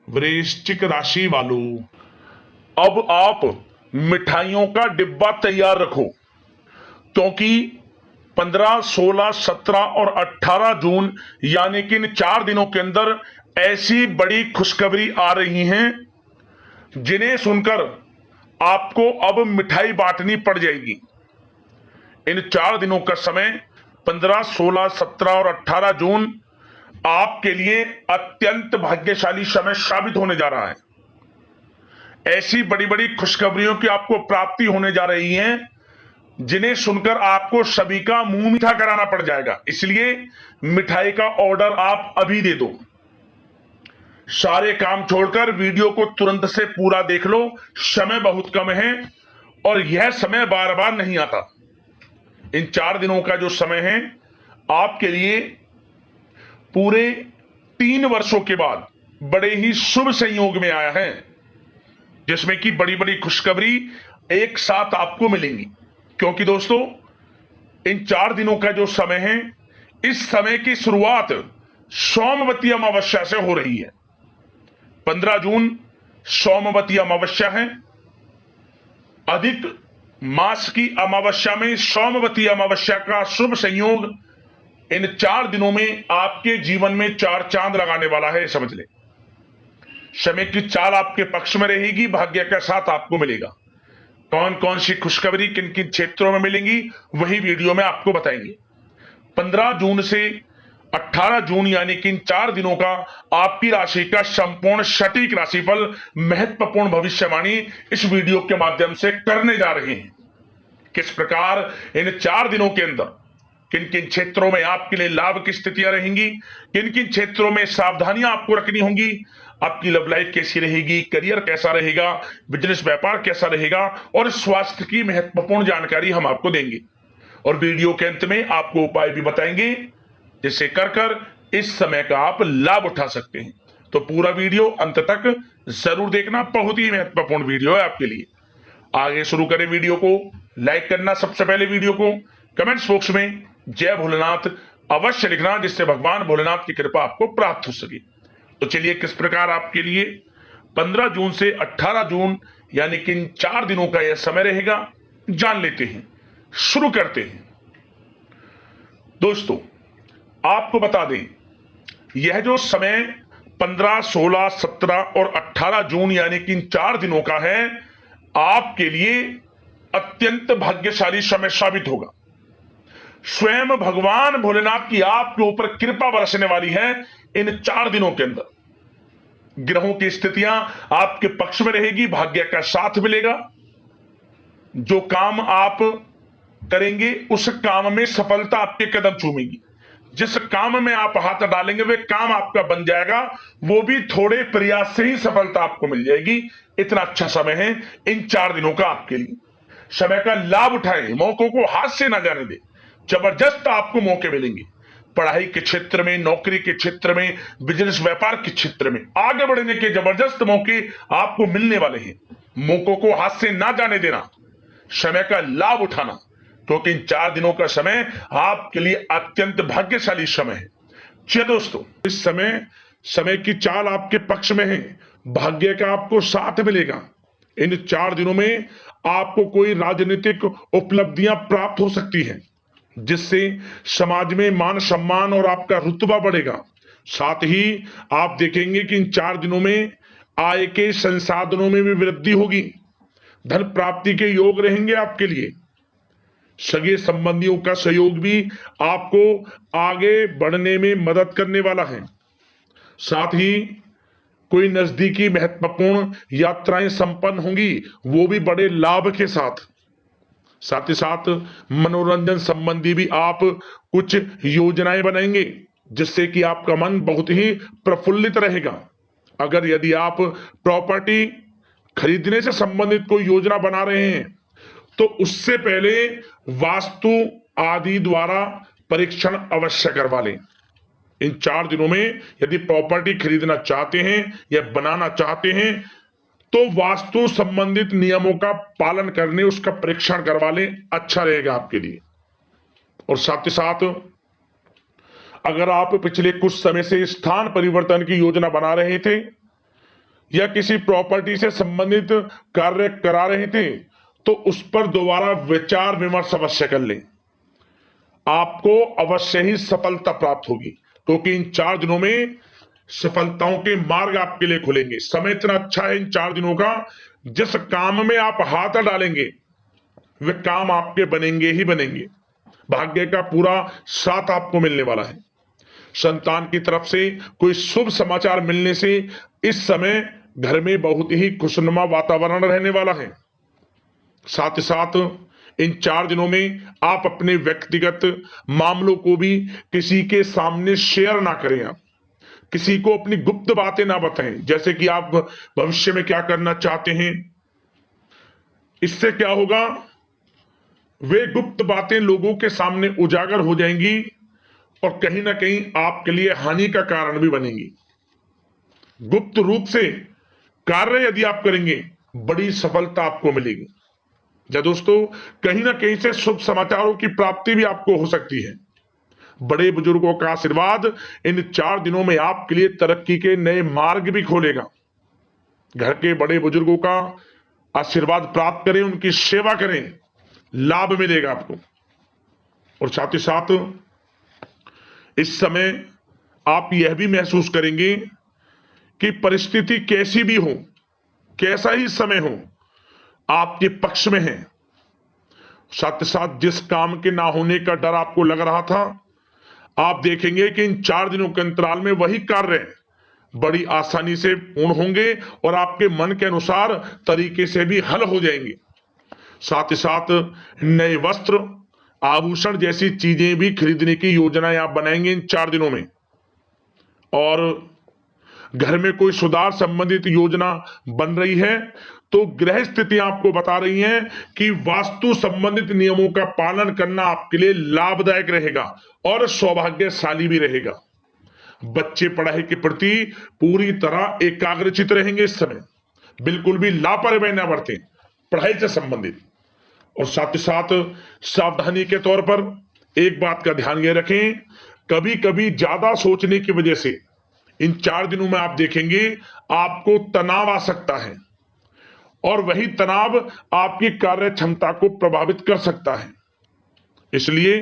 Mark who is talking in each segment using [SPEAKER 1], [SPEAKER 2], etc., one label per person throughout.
[SPEAKER 1] वृश्चिक राशि वालों, अब आप मिठाइयों का डिब्बा तैयार रखो, क्योंकि 15, 16, 17 और 18 जून यानी कि इन 4 दिनों के अंदर ऐसी बड़ी खुशखबरी आ रही हैं जिन्हें सुनकर आपको अब मिठाई बांटनी पड़ जाएगी। इन 4 दिनों का समय 15, 16, 17 और 18 जून आपके लिए अत्यंत भाग्यशाली समय साबित होने जा रहा है। ऐसी बड़ी बड़ी खुशखबरियों की आपको प्राप्ति होने जा रही है जिन्हें सुनकर आपको सभी का मुंह मीठा कराना पड़ जाएगा। इसलिए मिठाई का ऑर्डर आप अभी दे दो। सारे काम छोड़कर वीडियो को तुरंत से पूरा देख लो। समय बहुत कम है और यह समय बार बार नहीं आता। इन 4 दिनों का जो समय है आपके लिए पूरे 3 वर्षों के बाद बड़े ही शुभ संयोग में आया है, जिसमें कि बड़ी बड़ी खुशखबरी एक साथ आपको मिलेंगी। क्योंकि दोस्तों, इन 4 दिनों का जो समय है, इस समय की शुरुआत सोमवती अमावस्या से हो रही है। 15 जून सोमवती अमावस्या है। अधिक मास की अमावस्या में सोमवती अमावस्या का शुभ संयोग इन 4 दिनों में आपके जीवन में 4 चांद लगाने वाला है, समझ ले। समय की चाल आपके पक्ष में रहेगी, भाग्य का साथ आपको मिलेगा। कौन कौन सी खुशखबरी किन किन क्षेत्रों में मिलेंगी वही वीडियो में आपको बताएंगे। 15 जून से 18 जून यानी कि इन 4 दिनों का आपकी राशि का संपूर्ण सटीक राशिफल, महत्वपूर्ण भविष्यवाणी इस वीडियो के माध्यम से करने जा रहे हैं। किस प्रकार इन 4 दिनों के अंदर किन किन क्षेत्रों में आपके लिए लाभ की स्थितियां रहेंगी, किन किन क्षेत्रों में सावधानियां आपको रखनी होंगी, आपकी लव लाइफ कैसी रहेगी, करियर कैसा रहेगा, बिजनेस व्यापार कैसा रहेगा और स्वास्थ्य की महत्वपूर्ण जानकारी हम आपको देंगे। और वीडियो के अंत में आपको उपाय भी बताएंगे जिससे कर इस समय का आप लाभ उठा सकते हैं। तो पूरा वीडियो अंत तक जरूर देखना, बहुत ही महत्वपूर्ण वीडियो है आपके लिए। आगे शुरू करें वीडियो को। लाइक करना, सबसे पहले वीडियो को कमेंट्स बॉक्स में जय भोलेनाथ अवश्य लिखना, जिससे भगवान भोलेनाथ की कृपा आपको प्राप्त हो सके। तो चलिए, किस प्रकार आपके लिए 15 जून से 18 जून यानी कि इन 4 दिनों का यह समय रहेगा, जान लेते हैं। शुरू करते हैं। दोस्तों, आपको बता दें, यह जो समय 15, 16, 17 और 18 जून यानी कि इन 4 दिनों का है, आपके लिए अत्यंत भाग्यशाली समय साबित होगा। स्वयं भगवान भोलेनाथ की आपके ऊपर कृपा बरसने वाली है। इन 4 दिनों के अंदर ग्रहों की स्थितियां आपके पक्ष में रहेगी, भाग्य का साथ मिलेगा। जो काम आप करेंगे उस काम में सफलता आपके कदम चूमेगी। जिस काम में आप हाथ डालेंगे वे काम आपका बन जाएगा, वो भी थोड़े प्रयास से ही सफलता आपको मिल जाएगी। इतना अच्छा समय है इन 4 दिनों का आपके लिए। समय का लाभ उठाएं, मौकों को हाथ से ना जाने दें। जबरदस्त आपको मौके मिलेंगे। पढ़ाई के क्षेत्र में, नौकरी के क्षेत्र में, बिजनेस व्यापार के क्षेत्र में आगे बढ़ने के जबरदस्त मौके आपको मिलने वाले हैं। मौकों को हाथ से ना जाने देना, समय का लाभ उठाना, क्योंकि इन 4 दिनों का समय आपके लिए अत्यंत भाग्यशाली समय है। चलिए दोस्तों, इस समय की चाल आपके पक्ष में है, भाग्य का आपको साथ मिलेगा। इन 4 दिनों में आपको कोई राजनीतिक उपलब्धियां प्राप्त हो सकती हैं, जिससे समाज में मान सम्मान और आपका रुतबा बढ़ेगा। साथ ही आप देखेंगे कि इन 4 दिनों में आय के संसाधनों में भी वृद्धि होगी। धन प्राप्ति के योग रहेंगे आपके लिए। सगे संबंधियों का सहयोग भी आपको आगे बढ़ने में मदद करने वाला है। साथ ही कोई नजदीकी महत्वपूर्ण यात्राएं संपन्न होंगी, वो भी बड़े लाभ के साथ। साथ ही साथ मनोरंजन संबंधी भी आप कुछ योजनाएं बनाएंगे, जिससे कि आपका मन बहुत ही प्रफुल्लित रहेगा। अगर यदि आप प्रॉपर्टी खरीदने से संबंधित कोई योजना बना रहे हैं तो उससे पहले वास्तु आदि द्वारा परीक्षण अवश्य करवा लें। इन 4 दिनों में यदि प्रॉपर्टी खरीदना चाहते हैं या बनाना चाहते हैं तो वास्तु संबंधित नियमों का पालन करने उसका परीक्षण करवा लें, अच्छा रहेगा आपके लिए। और साथ ही साथ अगर आप पिछले कुछ समय से स्थान परिवर्तन की योजना बना रहे थे या किसी प्रॉपर्टी से संबंधित कार्य करा रहे थे तो उस पर दोबारा विचार विमर्श अवश्य कर लें। आपको अवश्य ही सफलता प्राप्त होगी, क्योंकि इन 4 दिनों में सफलताओं के मार्ग आपके लिए खुलेंगे। समय इतना अच्छा है इन 4 दिनों का, जिस काम में आप हाथ डालेंगे वे काम आपके बनेंगे ही बनेंगे। भाग्य का पूरा साथ आपको मिलने वाला है। संतान की तरफ से कोई शुभ समाचार मिलने से इस समय घर में बहुत ही खुशनुमा वातावरण रहने वाला है। साथ ही साथ इन 4 दिनों में आप अपने व्यक्तिगत मामलों को भी किसी के सामने शेयर ना करें। आप किसी को अपनी गुप्त बातें ना बताएं, जैसे कि आप भविष्य में क्या करना चाहते हैं। इससे क्या होगा, वे गुप्त बातें लोगों के सामने उजागर हो जाएंगी और कहीं ना कहीं आपके लिए हानि का कारण भी बनेंगी। गुप्त रूप से कार्य यदि आप करेंगे बड़ी सफलता आपको मिलेगी। या दोस्तों, कहीं ना कहीं से शुभ समाचारों की प्राप्ति भी आपको हो सकती है। बड़े बुजुर्गों का आशीर्वाद इन 4 दिनों में आपके लिए तरक्की के नए मार्ग भी खोलेगा। घर के बड़े बुजुर्गों का आशीर्वाद प्राप्त करें, उनकी सेवा करें, लाभ मिलेगा आपको। और साथ ही साथ इस समय आप यह भी महसूस करेंगे कि परिस्थिति कैसी भी हो, कैसा ही समय हो, आपके पक्ष में है। साथ ही साथ जिस काम के ना होने का डर आपको लग रहा था, आप देखेंगे कि इन 4 दिनों के अंतराल में वही कार्य बड़ी आसानी से पूर्ण होंगे और आपके मन के अनुसार तरीके से भी हल हो जाएंगे। साथ ही साथ नए वस्त्र, आभूषण जैसी चीजें भी खरीदने की योजनाएं आप बनाएंगे इन 4 दिनों में। और घर में कोई सुधार संबंधित योजना बन रही है तो ग्रह स्थितियां आपको बता रही हैं कि वास्तु संबंधित नियमों का पालन करना आपके लिए लाभदायक रहेगा और सौभाग्यशाली भी रहेगा। बच्चे पढ़ाई के प्रति पूरी तरह एकाग्रचित रहेंगे इस समय, बिल्कुल भी लापरवाही न बरतें पढ़ाई से संबंधित। और साथ ही साथ सावधानी के तौर पर एक बात का ध्यान ये रखें, कभी कभी ज्यादा सोचने की वजह से इन 4 दिनों में आप देखेंगे आपको तनाव आ सकता है और वही तनाव आपकी कार्य क्षमता को प्रभावित कर सकता है। इसलिए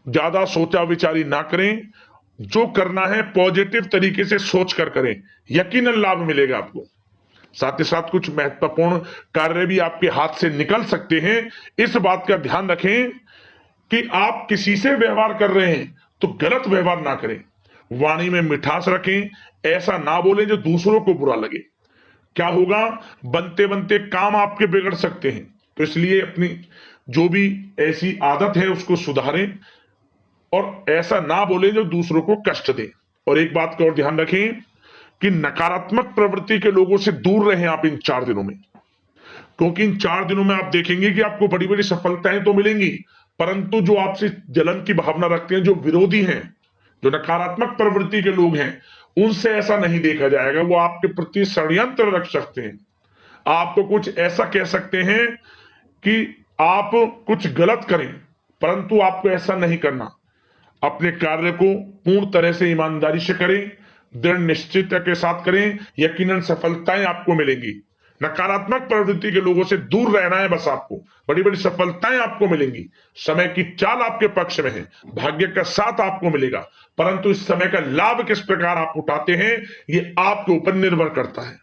[SPEAKER 1] ज्यादा सोचा विचारी ना करें, जो करना है पॉजिटिव तरीके से सोच कर करें, यकीनन लाभ मिलेगा आपको। साथ ही साथ कुछ महत्वपूर्ण कार्य भी आपके हाथ से निकल सकते हैं। इस बात का ध्यान रखें कि आप किसी से व्यवहार कर रहे हैं तो गलत व्यवहार ना करें, वाणी में मिठास रखें, ऐसा ना बोलें जो दूसरों को बुरा लगे। क्या होगा, बनते बनते काम आपके बिगड़ सकते हैं। तो इसलिए अपनी जो भी ऐसी आदत है उसको सुधारें और ऐसा ना बोले जो दूसरों को कष्ट दे। और एक बात का और ध्यान रखें कि नकारात्मक प्रवृत्ति के लोगों से दूर रहें आप इन 4 दिनों में, क्योंकि इन 4 दिनों में आप देखेंगे कि आपको बड़ी बड़ी सफलताएं तो मिलेंगी, परंतु जो आपसे जलन की भावना रखते हैं, जो विरोधी हैं, जो नकारात्मक प्रवृत्ति के लोग हैं, उनसे ऐसा नहीं देखा जाएगा। वो आपके प्रति षड्यंत्र रख सकते हैं, आपको कुछ ऐसा कह सकते हैं कि आप कुछ गलत करें, परंतु आपको ऐसा नहीं करना। अपने कार्य को पूर्ण तरह से ईमानदारी से करें, दृढ़ निश्चितता के साथ करें, यकीनन सफलताएं आपको मिलेंगी। नकारात्मक प्रवृत्ति के लोगों से दूर रहना है बस, आपको बड़ी बड़ी सफलताएं आपको मिलेंगी। समय की चाल आपके पक्ष में है, भाग्य का साथ आपको मिलेगा, परंतु इस समय का लाभ किस प्रकार आप उठाते हैं ये आपके ऊपर निर्भर करता है।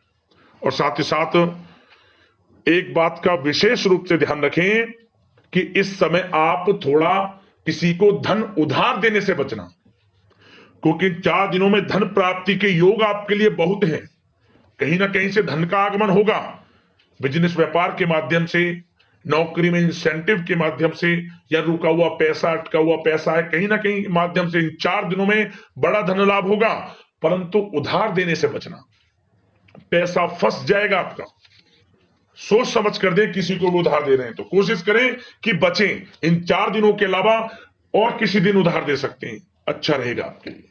[SPEAKER 1] और साथ ही साथ एक बात का विशेष रूप से ध्यान रखें कि इस समय आप थोड़ा किसी को धन उधार देने से बचना, क्योंकि 4 दिनों में धन प्राप्ति के योग आपके लिए बहुत हैं। कहीं ना कहीं से धन का आगमन होगा, बिजनेस व्यापार के माध्यम से, नौकरी में इंसेंटिव के माध्यम से, या रुका हुआ पैसा, अटका हुआ पैसा है, कहीं ना कहीं माध्यम से इन 4 दिनों में बड़ा धन लाभ होगा। परंतु उधार देने से बचना, पैसा फंस जाएगा आपका। सोच समझ कर दें, किसी को भी उधार दे रहे हैं तो कोशिश करें कि बचें। इन 4 दिनों के अलावा और किसी दिन उधार दे सकते हैं, अच्छा रहेगा आपके लिए।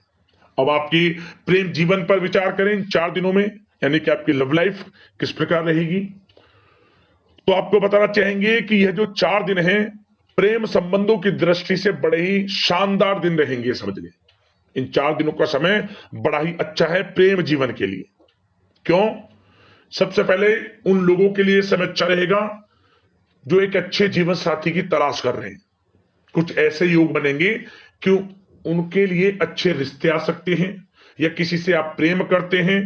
[SPEAKER 1] अब आपकी प्रेम जीवन पर विचार करें इन 4 दिनों में, यानी कि आपकी लव लाइफ किस प्रकार रहेगी। तो आपको बताना चाहेंगे कि यह जो 4 दिन हैं प्रेम संबंधों की दृष्टि से बड़े ही शानदार दिन रहेंगे, समझ लें। इन 4 दिनों का समय बड़ा ही अच्छा है प्रेम जीवन के लिए। क्यों? सबसे पहले उन लोगों के लिए समय अच्छा रहेगा जो एक अच्छे जीवन साथी की तलाश कर रहे हैं। कुछ ऐसे योग बनेंगे कि उनके लिए अच्छे रिश्ते आ सकते हैं, या किसी से आप प्रेम करते हैं,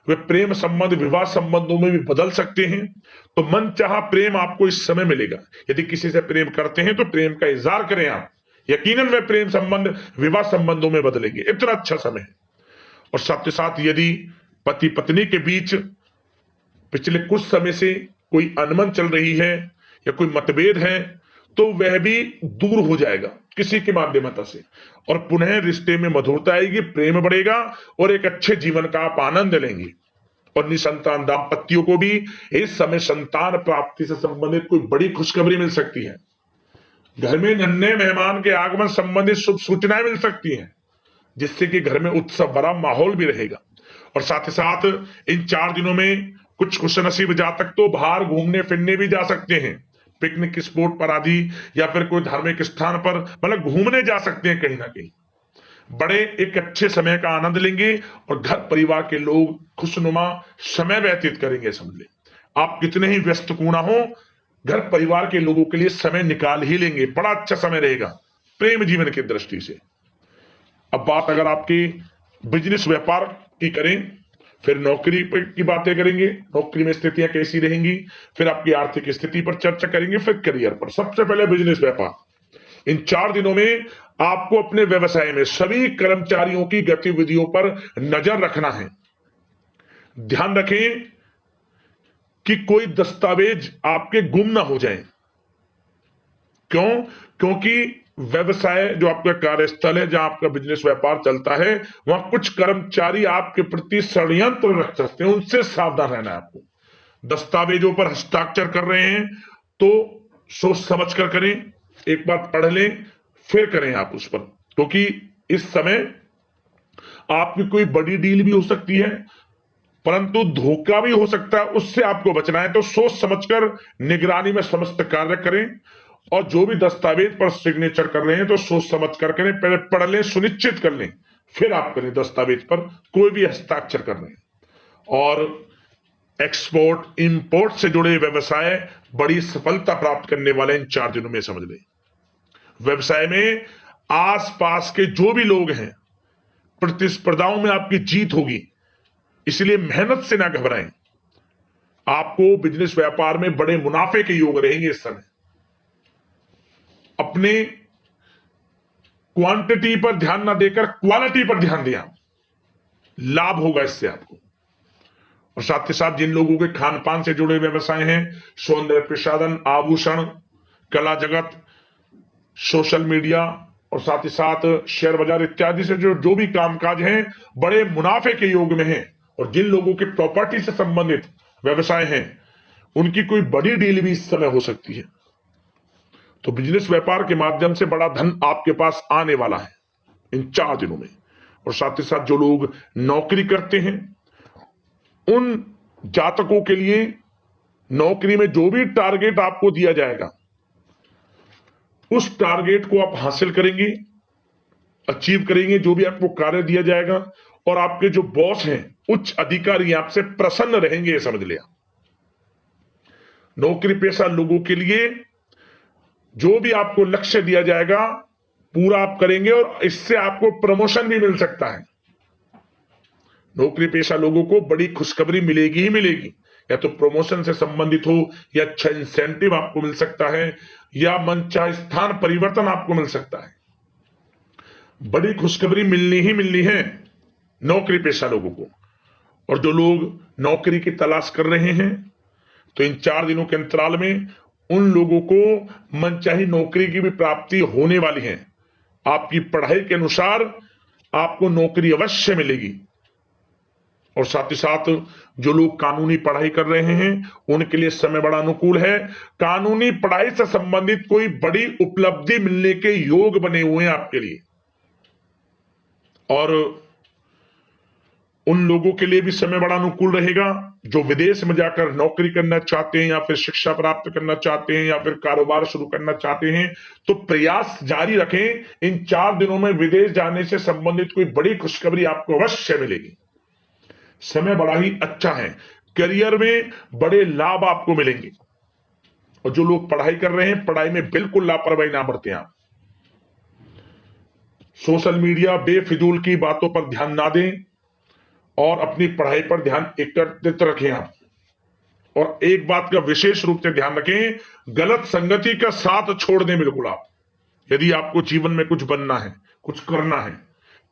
[SPEAKER 1] वे प्रेम संबंध विवाह संबंधों में भी बदल सकते हैं। तो मन चाहा प्रेम आपको इस समय मिलेगा। यदि किसी से प्रेम करते हैं तो प्रेम का इजहार करें आप, यकीनन वे प्रेम संबंध विवाह संबंधों में बदलेंगे। इतना अच्छा समय है। और साथ ही साथ यदि पति पत्नी के बीच पिछले कुछ समय से कोई अनबन चल रही है या कोई मतभेद है, तो वह भी दूर हो जाएगा किसी के माध्यमता से, और पुनः रिश्ते में मधुरता आएगी, प्रेम बढ़ेगा और एक अच्छे जीवन का आप आनंद लेंगे। और निसंतान दाम्पत्यों को भी इस समय संतान प्राप्ति से संबंधित कोई बड़ी खुशखबरी मिल सकती है। घर में नन्हे मेहमान के आगमन संबंधित शुभ सूचनाएं मिल सकती हैं, जिससे कि घर में उत्सव भरा माहौल भी रहेगा। और साथ ही साथ इन 4 दिनों में कुछ खुशनसीब जातक तो बाहर घूमने फिरने भी जा सकते हैं, पिकनिक स्पॉट पर आदि, या फिर कोई धार्मिक स्थान पर मतलब घूमने जा सकते हैं कहीं ना कहीं। बड़े एक अच्छे समय का आनंद लेंगे और घर परिवार के लोग खुशनुमा समय व्यतीत करेंगे। समझ ले, आप कितने ही व्यस्त क्यों ना हो, घर परिवार के लोगों के लिए समय निकाल ही लेंगे। बड़ा अच्छा समय रहेगा प्रेम जीवन की दृष्टि से। अब बात अगर आपकी बिजनेस व्यापार की करें, फिर नौकरी की बातें करेंगे, नौकरी में स्थितियां कैसी रहेंगी, फिर आपकी आर्थिक स्थिति पर चर्चा करेंगे, फिर करियर पर। सबसे पहले बिजनेस व्यापार। इन 4 दिनों में आपको अपने व्यवसाय में सभी कर्मचारियों की गतिविधियों पर नजर रखना है। ध्यान रखें कि कोई दस्तावेज आपके गुम ना हो जाएं। क्यों? क्योंकि व्यवसाय जो आपका कार्यस्थल है, जहां आपका बिजनेस व्यापार चलता है, वहां कुछ कर्मचारी आपके प्रति षड्यंत्र रख सकते हैं, उनसे सावधान रहना है आपको। दस्तावेजों पर हस्ताक्षर कर रहे हैं तो सोच समझ कर करें, एक बार पढ़ लें फिर करें आप उस पर, क्योंकि इस समय आपकी कोई बड़ी डील भी हो सकती है, परंतु धोखा भी हो सकता है, उससे आपको बचना है। तो सोच समझकर निगरानी में समस्त कार्य करें, और जो भी दस्तावेज पर सिग्नेचर कर रहे हैं तो सोच समझ कर करें, पहले पढ़ लें, सुनिश्चित कर लें, फिर आप करें दस्तावेज पर कोई भी हस्ताक्षर कर रहे हैं। और एक्सपोर्ट इंपोर्ट से जुड़े व्यवसाय बड़ी सफलता प्राप्त करने वाले इन 4 दिनों में। समझ लें, व्यवसाय में आसपास के जो भी लोग हैं, प्रतिस्पर्धाओं में आपकी जीत होगी, इसलिए मेहनत से ना घबराएं। आपको बिजनेस व्यापार में बड़े मुनाफे के योग रहेंगे इस समय। अपने क्वांटिटी पर ध्यान ना देकर क्वालिटी पर ध्यान दिया, लाभ होगा इससे आपको। और साथ ही साथ जिन लोगों के खान पान से जुड़े व्यवसाय हैं, सौंदर्य प्रसाधन, आभूषण, कला जगत, सोशल मीडिया और साथ ही साथ शेयर बाजार इत्यादि से जो भी कामकाज हैं, बड़े मुनाफे के योग में हैं। और जिन लोगों के प्रॉपर्टी से संबंधित व्यवसाय हैं, उनकी कोई बड़ी डील भी इस समय हो सकती है। तो बिजनेस व्यापार के माध्यम से बड़ा धन आपके पास आने वाला है इन 4 दिनों में। और साथ ही साथ जो लोग नौकरी करते हैं, उन जातकों के लिए नौकरी में जो भी टारगेट आपको दिया जाएगा, उस टारगेट को आप हासिल करेंगे, अचीव करेंगे, जो भी आपको कार्य दिया जाएगा। और आपके जो बॉस हैं, उच्च अधिकारी, आपसे प्रसन्न रहेंगे, ये समझ लिया। नौकरी पेशा लोगों के लिए जो भी आपको लक्ष्य दिया जाएगा, पूरा आप करेंगे और इससे आपको प्रमोशन भी मिल सकता है। नौकरी पेशा लोगों को बड़ी खुशखबरी मिलेगी ही मिलेगी, या तो प्रमोशन से संबंधित हो, या अच्छा इंसेंटिव आपको मिल सकता है, या मनचाहे स्थान परिवर्तन आपको मिल सकता है। बड़ी खुशखबरी मिलनी ही मिलनी है नौकरी पेशा लोगों को। और जो लोग नौकरी की तलाश कर रहे हैं, तो इन 4 दिनों के अंतराल में उन लोगों को मनचाही नौकरी की भी प्राप्ति होने वाली है। आपकी पढ़ाई के अनुसार आपको नौकरी अवश्य मिलेगी। और साथ ही साथ जो लोग कानूनी पढ़ाई कर रहे हैं, उनके लिए समय बड़ा अनुकूल है। कानूनी पढ़ाई से संबंधित कोई बड़ी उपलब्धि मिलने के योग बने हुए हैं आपके लिए। और उन लोगों के लिए भी समय बड़ा अनुकूल रहेगा जो विदेश में जाकर नौकरी करना चाहते हैं, या फिर शिक्षा प्राप्त करना चाहते हैं, या फिर कारोबार शुरू करना चाहते हैं। तो प्रयास जारी रखें। इन 4 दिनों में विदेश जाने से संबंधित कोई बड़ी खुशखबरी आपको अवश्य मिलेगी। समय बड़ा ही अच्छा है। करियर में बड़े लाभ आपको मिलेंगे। और जो लोग पढ़ाई कर रहे हैं, पढ़ाई में बिल्कुल लापरवाही ना बरतें आप। सोशल मीडिया बेफिजूल की बातों पर ध्यान ना दें और अपनी पढ़ाई पर ध्यान एकत्रित रखें आप। और एक बात का विशेष रूप से ध्यान रखें, गलत संगति का साथ छोड़ दें बिल्कुल आप। यदि आपको जीवन में कुछ बनना है, कुछ करना है,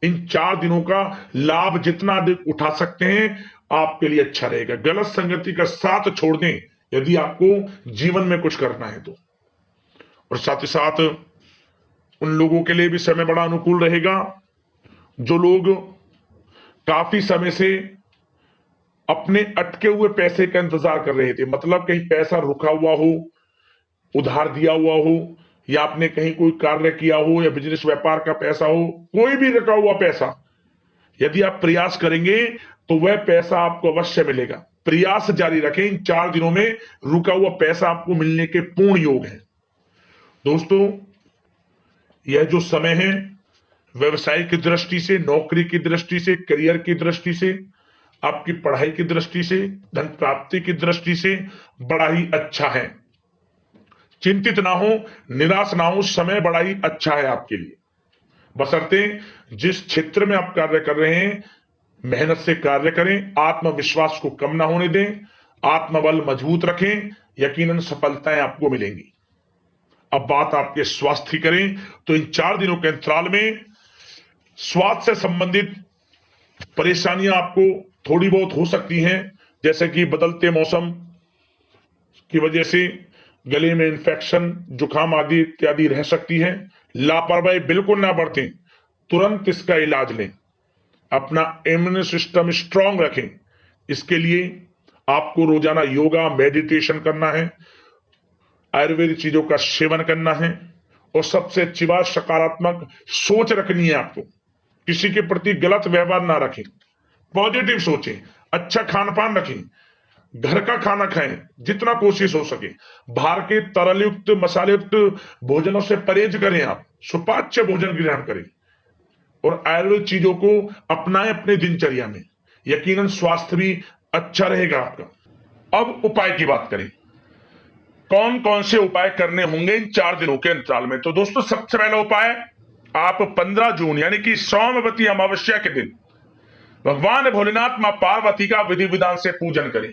[SPEAKER 1] इन 4 दिनों का लाभ जितना अधिक उठा सकते हैं आपके लिए अच्छा रहेगा। गलत संगति का साथ छोड़ दें यदि आपको जीवन में कुछ करना है तो। और साथ ही साथ उन लोगों के लिए भी समय बड़ा अनुकूल रहेगा जो लोग काफी समय से अपने अटके हुए पैसे का इंतजार कर रहे थे। मतलब कहीं पैसा रुका हुआ हो, उधार दिया हुआ हो, या आपने कहीं कोई कार्य किया हो, या बिजनेस व्यापार का पैसा हो, कोई भी रुका हुआ पैसा, यदि आप प्रयास करेंगे तो वह पैसा आपको अवश्य मिलेगा। प्रयास जारी रखें। इन 4 दिनों में रुका हुआ पैसा आपको मिलने के पूर्ण योग है। दोस्तों, यह जो समय है व्यवसाय की दृष्टि से, नौकरी की दृष्टि से, करियर की दृष्टि से, आपकी पढ़ाई की दृष्टि से, धन प्राप्ति की दृष्टि से बड़ा ही अच्छा है। चिंतित ना हो, निराश ना हो, समय बड़ा ही अच्छा है आपके लिए। बशर्ते जिस क्षेत्र में आप कार्य कर रहे हैं मेहनत से कार्य करें, आत्मविश्वास को कम ना होने दें, आत्मबल मजबूत रखें, यकीनन सफलताएं आपको मिलेंगी। अब बात आपके स्वास्थ्य की करें तो इन 4 दिनों के अंतराल में स्वास्थ्य से संबंधित परेशानियां आपको थोड़ी बहुत हो सकती हैं, जैसे कि बदलते मौसम की वजह से गले में इंफेक्शन, जुकाम आदि इत्यादि रह सकती है। लापरवाही बिल्कुल ना बरतें, तुरंत इसका इलाज लें। अपना इम्यून सिस्टम स्ट्रांग रखें। इसके लिए आपको रोजाना योगा, मेडिटेशन करना है, आयुर्वेदिक चीजों का सेवन करना है, और सबसे अच्छी बात सकारात्मक सोच रखनी है आपको। किसी के प्रति गलत व्यवहार ना रखें, पॉजिटिव सोचें, अच्छा खान पान रखें, घर का खाना खाएं जितना कोशिश हो सके, बाहर के तरल युक्त मसाले युक्त भोजनों से परहेज करें, आप सुपाच्य भोजन ग्रहण करें और आयुर्वेदिक चीजों को अपनाएं अपने दिनचर्या में। यकीनन स्वास्थ्य भी अच्छा रहेगा आपका। अब उपाय की बात करें, कौन कौन से उपाय करने होंगे इन 4 दिनों के अंतराल में। तो दोस्तों, सबसे पहला उपाय, आप 15 जून यानी कि सोमवती अमावस्या के दिन भगवान भोलेनाथ मां पार्वती का विधि विधान से पूजन करें।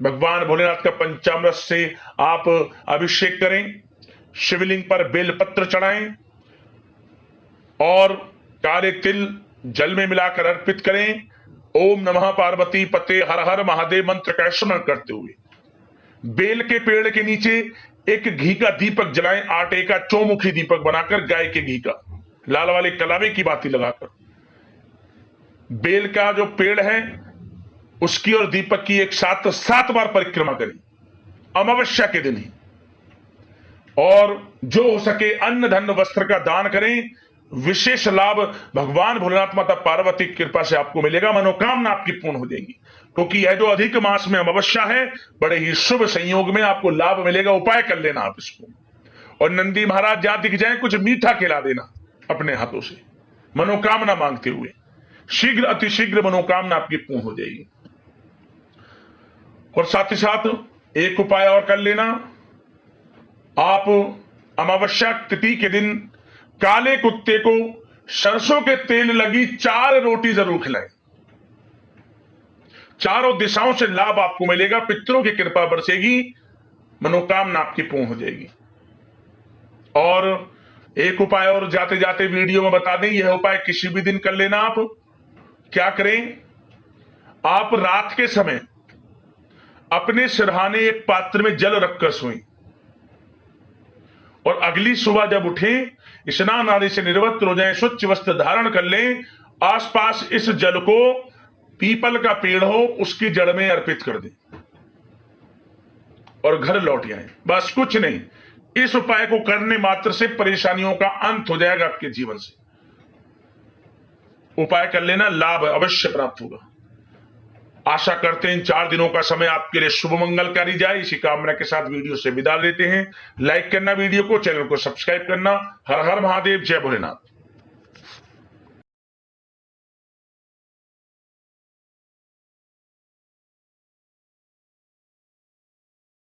[SPEAKER 1] भगवान भोलेनाथ का पंचामृत से आप अभिषेक करें, शिवलिंग पर बेलपत्र चढ़ाएं और काले तिल जल में मिलाकर अर्पित करें। ओम नमः पार्वती पते हर हर महादेव मंत्र का स्मरण करते हुए बेल के पेड़ के नीचे एक घी का दीपक जलाएं, आटे का चौमुखी दीपक बनाकर, गाय के घी का, लाल वाले कलावे की बाती लगाकर। बेल का जो पेड़ है उसकी और दीपक की एक साथ 7 बार परिक्रमा करें अमावस्या के दिन ही। और जो हो सके अन्न धन वस्त्र का दान करें। विशेष लाभ भगवान भोलेनाथ माता पार्वती की कृपा से आपको मिलेगा, मनोकामना आपकी पूर्ण हो जाएगी। क्योंकि यह जो अधिक मास में अमावस्या है, बड़े ही शुभ संयोग में आपको लाभ मिलेगा। उपाय कर लेना आप इसको। और नंदी महाराज जहां दिख जाए कुछ मीठा खिला देना अपने हाथों से, मनोकामना मांगते हुए। शीघ्र अतिशीघ्र मनोकामना आपकी पूर्ण हो जाएगी। और साथ ही साथ एक उपाय और कर लेना, आप अमावस्या तिथि के दिन काले कुत्ते को सरसों के तेल लगी 4 रोटी जरूर खिलाएं। चारों दिशाओं से लाभ आपको मिलेगा, पितरों की कृपा बरसेगी, मनोकामना आपकी पूर्ण हो जाएगी। और एक उपाय और जाते जाते वीडियो में बता दें, यह उपाय किसी भी दिन कर लेना। आप क्या करें, आप रात के समय अपने सिरहाने एक पात्र में जल रखकर सोएं और अगली सुबह जब उठें, स्नान आदि से निवृत्त हो जाएं, स्वच्छ वस्त्र धारण कर लें, आसपास इस जल को पीपल का पेड़ हो उसकी जड़ में अर्पित कर दें और घर लौट आए। बस कुछ नहीं, इस उपाय को करने मात्र से परेशानियों का अंत हो जाएगा आपके जीवन से। उपाय कर लेना, लाभ अवश्य प्राप्त होगा। आशा करते हैं इन 4 दिनों का समय आपके लिए शुभ मंगलकारी जाए। इसी कामना के साथ वीडियो से विदा लेते हैं। लाइक करना वीडियो को, चैनल को सब्सक्राइब करना। हर हर महादेव, जय भोलेनाथ।